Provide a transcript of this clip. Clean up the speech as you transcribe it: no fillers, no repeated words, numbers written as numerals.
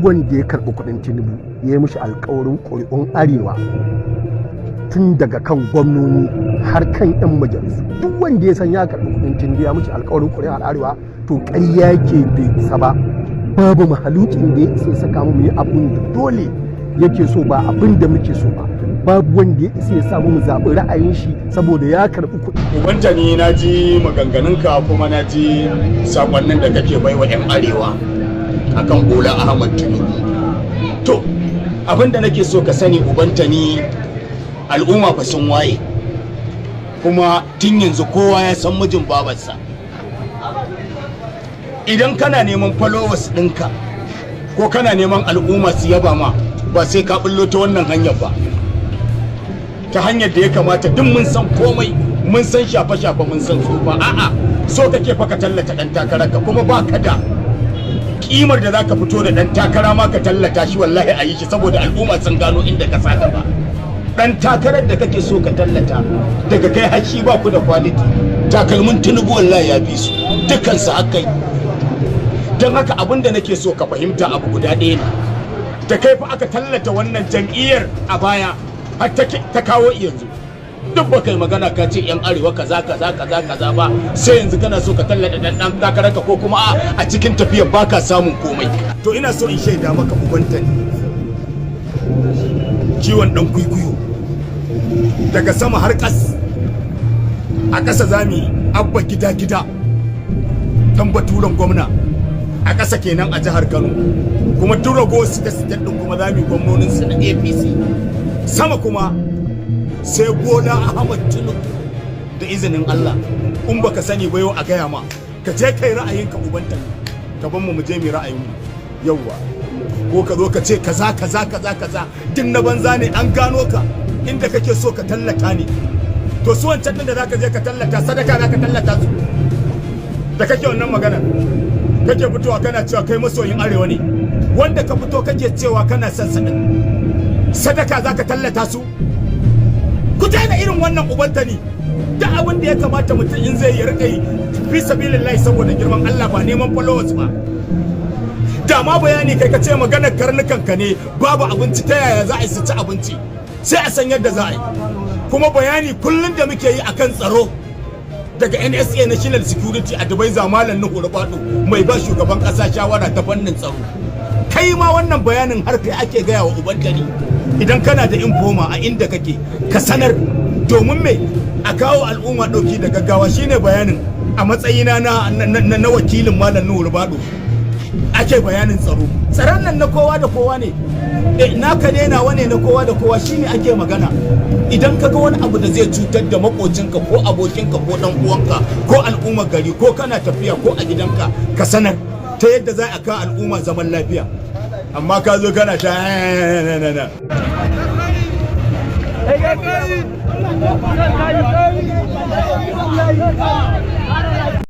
wanda ya karɓi kuɗin Tinubu ya yi mishi alƙawarin ƙuri'un arewa tun daga kan gwamnoni har kan 'yan majalisu, duk wanda ya san ya karɓi kuɗin Tinubu ya mishi alƙawarin ƙuri'un arewa to ƙarya ke bai isa ba. Babu mahalukin da ya isa ya saka mu yi abun da dole yake so ba abin da muke so ba. Babu wanda ya isa ya samu mu zaɓi ra'ayin shi saboda ya karɓi kuɗi. Ubanta ni na ji maganganunka kuma na ji sakonnin da kake baiwa 'yan arewa akan Bola Ahmad Tinubu. To abin da nake so ka sani ubanta ni al'umma fa sun waye, kuma tun yanzu kowa ya san mijin babarsa. Idan kana neman followers ɗinka ko kana neman al'umma su yaba ma, ba sai ka bullo ta wannan hanyar ba, ta hanyar da ya kamata. Duk mun san komai, mun san shafe-shafe, mun san tsufa. A'a, so kake fa ka tallata dan takararka, kuma ba ka da kimar da zaka fito da dan takara ma ka tallata shi. Wallahi a yi shi saboda al'umma sun gano inda ka sa ba. Dan takarar da kake so ka tallata daga kai har shi ba ku da quality. Takalmin Tinubu wallahi ya fi su dukansu hakai. Don haka abin da nake so ka fahimta abu guda ɗaya ne, da kai fa aka tallata wannan jam'iyyar a baya har ta kawo yanzu. Duk ba kai magana ka ce 'yan arewa kaza kaza kaza kaza ba, sai yanzu kana so ka tallata dan takararka, ko kuma a cikin tafiyar baka samun komai. To ina so in shaida maka ubanta ne ciwon dan kuikuyo daga sama har ƙas. A ƙasa zami abba gida dan baturen gwamna a ƙasa kenan a jihar Kano, kuma duk rago state din kuma zami gwamnonin su na APC. Sama kuma sai Bola Ahmad Tinubu da izinin Allah. In baka sani ba yau a gaya ma, ka je kai ra'ayinka ubanta, ka ban mu je mu ra'ayin mu. Yawwa, ko ka zo ka ce kaza kaza kaza kaza, din na banza ne. An gano ka inda kake so ka tallata ne. To su wancan din da zaka je ka tallata, sadaka zaka tallata su da kake wannan magana. Kake fitowa kana cewa kai masoyin arewa ne, wanda ka fito kake cewa kana son sadaka zaka tallata su. Ku daina irin wannan ubanta ne. Duk abin da ya kamata mutum in zai yi rika yi fi sabilillahi saboda girman Allah, ba neman followers ba. Da ma bayani kai ka ce maganar karnukan ka ne babu abinci, ta yaya za a yi su ci abinci, sai a san yadda za a yi. Kuma bayani kullum da muke yi akan tsaro daga NSA National Security Advisor Malam Nuhu Rubadu mai ba shugaban kasa shawara ta fannin tsaro. Kai ma wannan bayanin har kai ake gaya wa ubangari. Idan kana da informa a inda kake ka sanar, domin me a kawo al'umma dauki da gaggawa. Shine bayanin a matsayina na wakilin Malam Nuhu Rubadu ake bayanin tsaro. Tsaron nan na kowa da kowa ne, naka ne nawa ne, na kowa da kowa shine ake magana. Idan ka ga wani abu da zai cutar da makocinka ko abokinka ko dan uwanka ko al'ummar gari, ko kana tafiya ko a gidanka, ka sanar ta yadda za a kawo al'umma zaman lafiya. Amma ka zo kana ta na